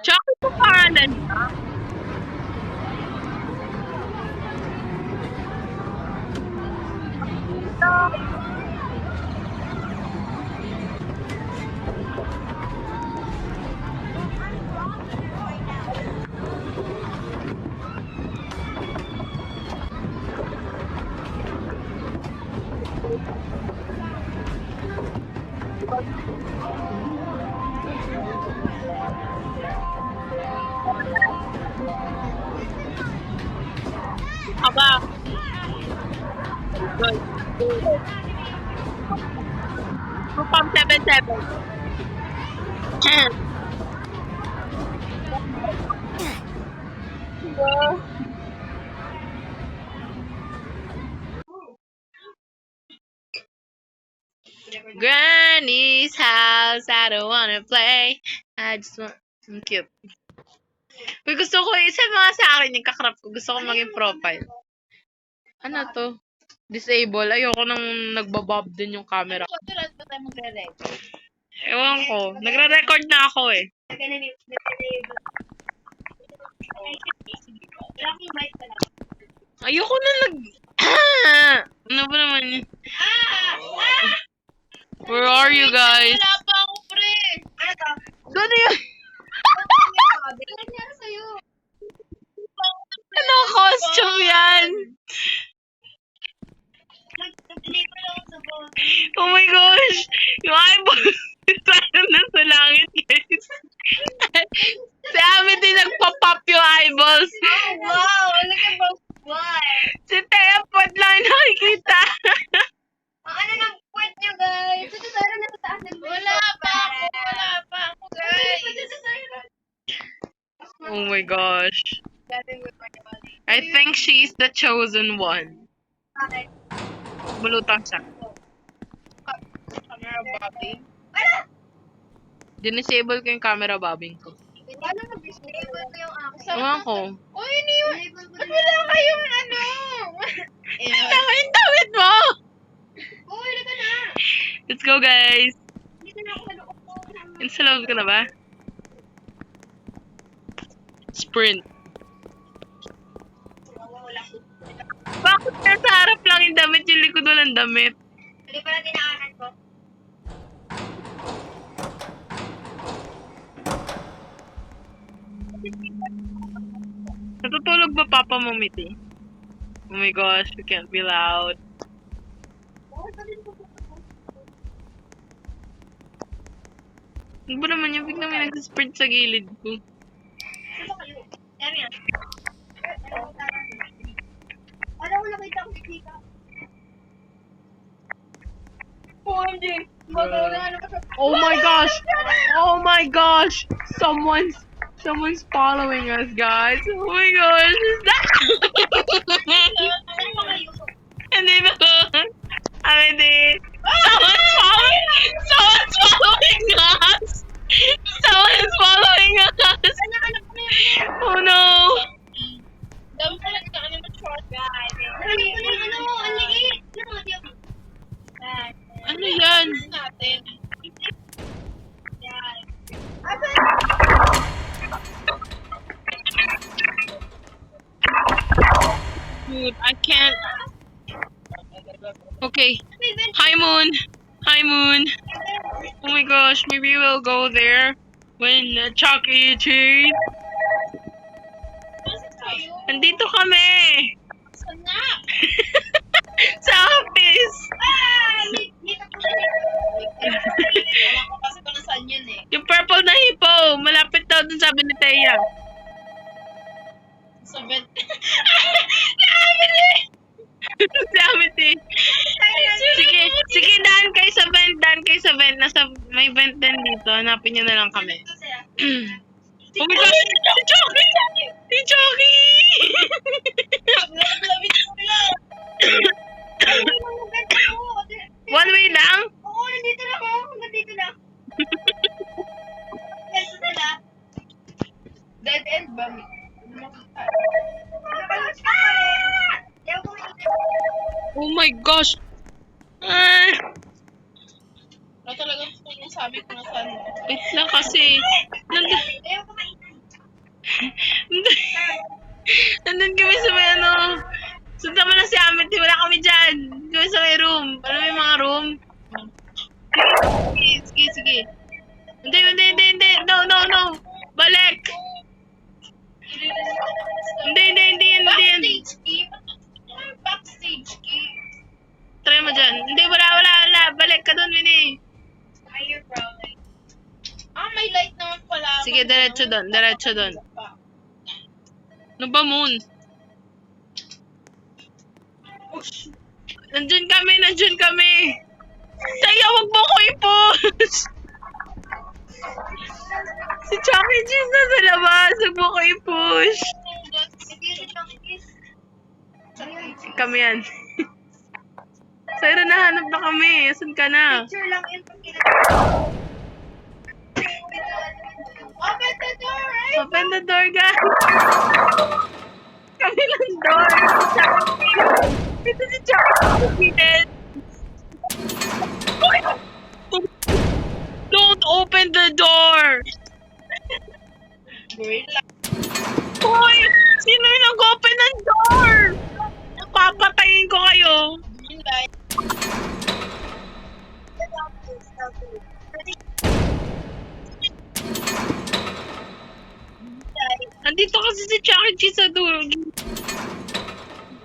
Chucky po pangalan niya. Aba. Good. From 77. Granny's house, I don't wanna play. I just want... Ang cute. Uy, gusto ko, isa mga sa akin yung kakrap ko. Gusto ko maging profile. Ano to? Disable. Ayoko nang nagbabob din yung camera. Tulad pa tayo magre-record. Ewan ko. Nagre-record na ako eh. Ayoko na Ano ba naman yun? Where are you guys? Wala pa ako, pre. Ano to? Ano yun? Ano nangyari sa'yo? Ano costume yan? Nag-deliver lang ako sa phone. Oh my gosh! Yung eyeballs parang nasa langit, guys. Si Ami din nagpa-pop yung eyeballs. Oh, wow! Look at both fly. Si Thea Pod lang yung nakikita. Ang ano ng puwet nyo, guys? Ito tayo na sa taas ng Wala pa ako, guys. Oh my gosh. Galing with my body. I think she's the chosen one. Okay. Bulutang siya. Camera bobbing. Ano? Dinisable ko yung camera bobbing ko. Paano nag-disable ko yung akin? Ewan ko. Oh, yun yun. Ba't wala kayong ano? Tama yung damit mo! Oh, halika na. Let's go, guys! Dito na ako sa loob ko. Yung sa loob ka na ba? Sprint. Bakit nasa harap lang yung damit, yung likod walang damit? Hindi pala dinaanan ko. Natutulog ba Papa Momiti? Oh my gosh, we can't be loud. Ano ba naman yung biglang may nagsisprint sa gilid ko? Saan ba kayo? Yan yan. Alam ko nakita ko si Kika. OMG! Oh my gosh! Oh my gosh! Someone's following us, guys. Oh my gosh, is that? Saan ba kayo? Hindi ba? Hindi. Someone's following us! Someone's following us! Anak ko na yun. Oh no! Dami pala ka ano na short guys. Ano, ang liit. Ano yan? Natin. Yan. Dude, I can't. Okay. Hi, Moon. Hi, Moon. Oh my gosh, maybe we'll go there when Chuck E. Cheese. Nandito kami. Sana. Sa office. Alam ko kasi kung nasaan yun eh. Yung purple na hippo. Malapit daw dun sabi ni Thea. Sa bed. Si Amity. Sige, daan kayo sa vent. Nasa, may vent din dito. Hanapin nyo na lang kami. Oh my God! Si Chucky! Si Chucky! Labit ko nila. One way lang? Oo, nandito na ako. Nandito na. Yes, sila. Dead end ba? Oh my gosh! Ah! Wala talaga kung sabi ko na saan. Wait lang kasi. Nandun, Ayaw kumain. nandun kami sa may ano. Sundan mo na si Amit, wala kami dyan. Kami sa may room. Alam mo yung mga room? Sige. Hindi. No. Balik. Hindi yan. Backstage key. Backstage key. Try mo dyan. Hindi, wala. Balik ka dun, Winnie. Higher brownie. May light naman pala. Sige, diretso dun. Ano ba, Moon? Nandyan kami. Saya, wag mo ko i-push. Si Chucky Cheese na sa labas. Wag mo ko i-push. Kami yan. Sayra, nahanap na kami. Asan ka na? Picture lang yun. Open the door, right? Open the door, guys. Kami lang door. Ito si Chucky. Don't open the door. Hoy! Sino yung nag-open ng door? Papatayin ko kayo. Nandito kasi si Chucky Cheese sa dulo.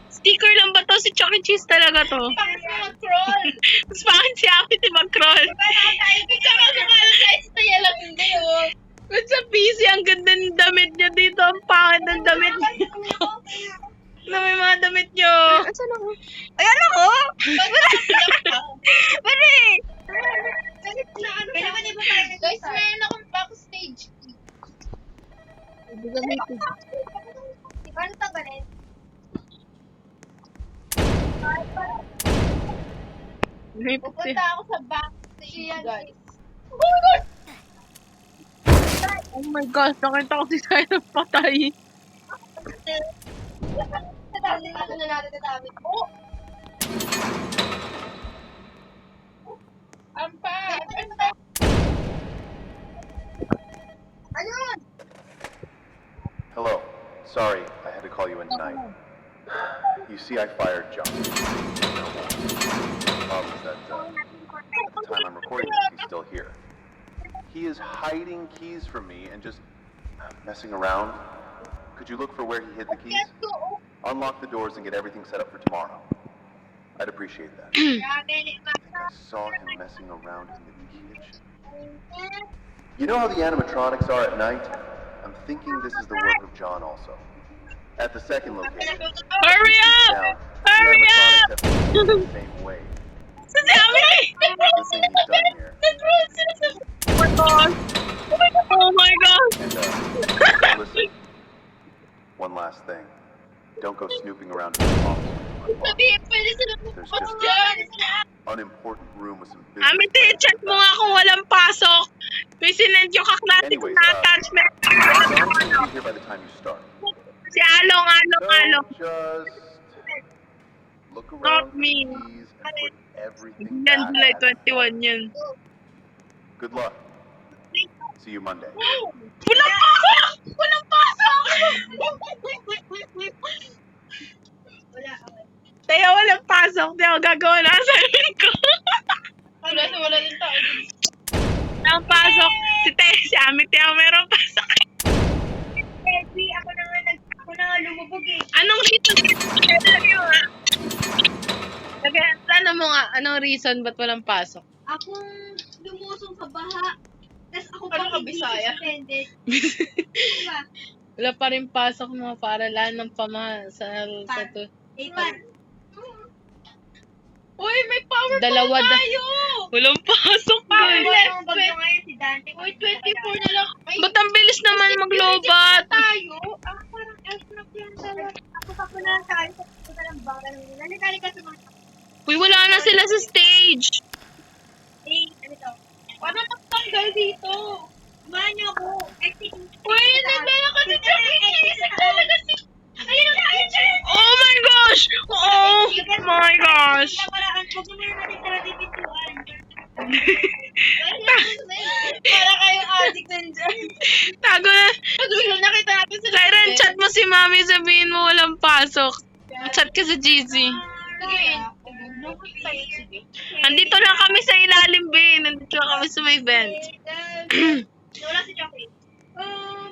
Sticker lang ba to? Si Chucky Cheese talaga to. Pangit mo mag-crawl. Mas pangit si Aki si mag-crawl. Tsaka sumalo sa istaya lang hindi oh. Ba't sa PC, ang ganda ng damit niya dito. Ang pangit ng damit niya. Na may mga damit niyo. Asan ako? Ayan ako! Bari! Pwede ba di ba tayo? Guys, meron akong backstage. Di ba natanggalin? Pupunta ako sa backstage, guys. Oh my gosh, nakita ko si Cyrus patay. Ano na natin natamit? Oh! Ampa! Ano? Hello. Sorry, I had to call you in tonight. You see, I fired John. No more. The problem is that at the time I'm recording this, he's still here. He is hiding keys from me and just messing around. Could you look for where he hid the keys? Unlock the doors and get everything set up for tomorrow. I'd appreciate that. I saw him messing around in the kitchen. You know how the animatronics are at night? I'm thinking this is the work of John also. At the second location, Hurry up! down, Hurry the up! animatronics have been the same way. Sasabi! Everything he's done here. Oh my god! And listen, one last thing. Don't go snooping around in the office when you unlock. There's just an unimportant room with some business. Amit, check mo nga kung walang pasok. May sinend yung kaklase ko Anyways, na attachment. John should be here by the time you start. Si Along. So just look Not around me. the keys and put everything Yan, back. July at the 21 yan. Good luck. See you Monday. Walang pasok! Walang pasok! Tayo, walang pasok. Tayo, gagawa na sa amin ko. Wala yung tao. Ang pasok. Si Amit, tayo, meron pasok. Ako na nga lumubog eh. Anong reason? Anong reason ba't walang pasok? Akong lumusong sa baha. Tapos ako Ano pa ka, Bisaya? suspended. Diba? Wala pa rin pasok mga paaralan ng sa to. Uy, may power Dalawa pala da- tayo! Walang pasok Parang guys. ang bagyo ngayon si Dante. Uy, 24 na lang. Ay, Ba't ang bilis naman maglobat? tayo. Parang elf na yan talaga. Ako pa pala tayo sa pupunta ng bangka ng nila. Nagkali ka sa mga Uy, wala na sila sa stage. ano to? paano magtanggal dito? Samahan niyo ako. Uy, nagdala ka si Chucky Cheese! Nagdala ka si... Ayun na, ayun siya! Oh my gosh! Oh my gosh! Huwag mo muna natin sa pintuan. Para yung addict nandiyan. Tago na. Pag biglang nakita natin sa Siren, chat mo si mami, sabihin mo walang pasok. Chat ka sa GC. Sige. Andito lang kami sa ilalim, be. Nandito lang kami sa may vent. Wala si Chucky.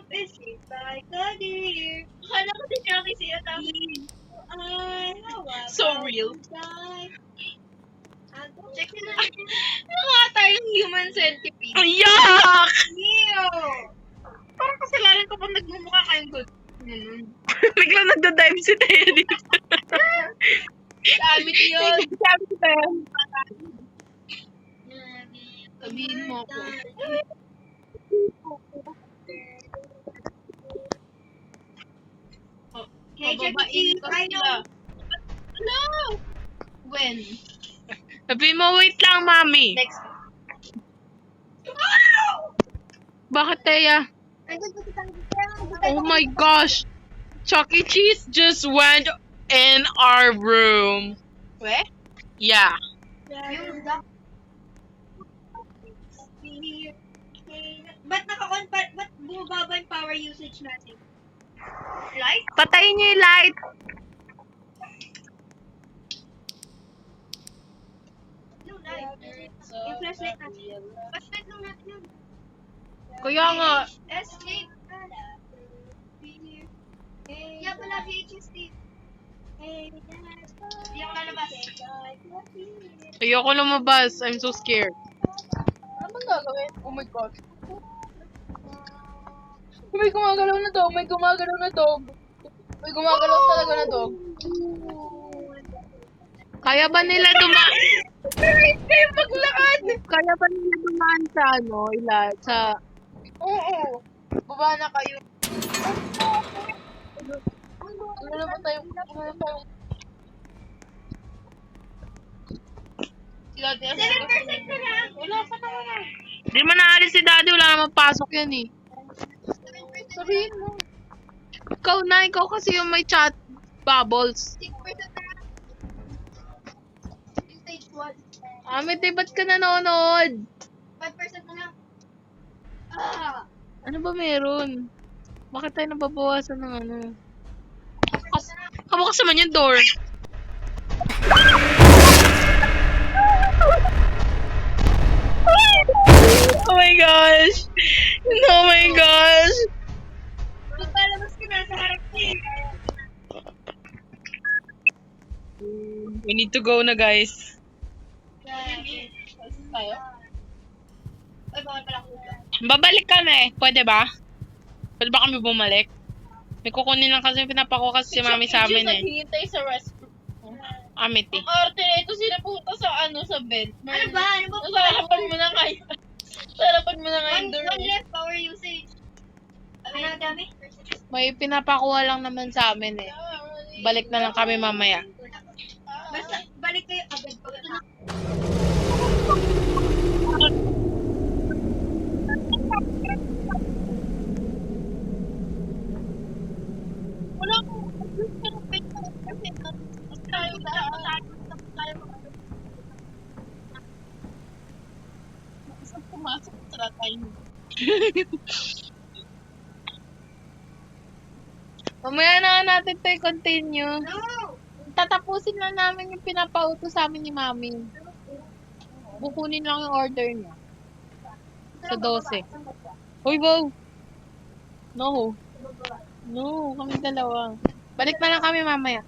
Is it like the deer? Akala ko si Chucky siya tapos. So real. Check nyo na. Nakaka tayong human centipede. Yuck! Ew! Parang kasalanan ko pag nagmumukha kayong good. Biglang nagda-dive si Taya dito. Sabi ko yun. Sabi si Taya. Sabihin mo ko. Bababain ko sila. Hello! When? Sabi mo, wait lang, mami. Next. Bakit, Taya? Oh my gosh! Chuck E. Cheese just went in our room. Where? Yeah. Yung duck. Ba't ba't bumababa yung power usage natin? Light? Patayin niyo yung light. No, light. Yung flashlight natin. Flashlight lang natin yun. Kaya nga. Escape. Yeah, pala VHS tape. Hindi ako lalabas. Ayoko lumabas. I'm so scared. Ano bang gagawin? Oh my gosh. May gumagalaw na dog. May gumagalaw na dog. May gumagalaw talaga na dog. Kaya ba nila dumaan? Hindi maglakad! Kaya ba nila dumaan sa sa... Oo. Baba na kayo. Ano naman tayo? Sila din. 7% na lang. Wala pa naman. Di man naalis si daddy. Wala namang pasok yan eh. Sabihin mo. Ikaw kasi yung may chat bubbles. 6% na lang. Stage 1. Amit eh, ba't ka nanonood? 5% na lang. Ano ba meron? Bakit tayo nababawasan ng ano? Kabukas naman yung door. Oh my gosh! Oh my gosh! Magpalabas ka na sa harap niya. We need to go na, guys. Tayo? Ay, bawal pala ko. Babalik kami. Pwede ba? Pwede ba kami bumalik? May kukunin lang kasi pinapakuha kasi si mami sa amin eh. Naghihintay sa restroom. Amit eh. Ang arte na ito, sila punta sa sa bed. Ano ba? Ano ba? Sa harapan mo na kayo. Sa harapan mo na kayo. One left power usage. Ano ang dami? May pinapakuha lang naman sa amin eh. Balik na lang kami mamaya. Basta, balik kayo agad pag ito na. Wala akong kasi tayo pumasok sa tayo. Mamaya na nga natin ito i-continue. No! Tatapusin na namin yung pinapauto sa amin ni mami. Bukunin lang yung order niya. Sa 12. Uy, wow! No. No, kami dalawa. Balik na lang kami mamaya.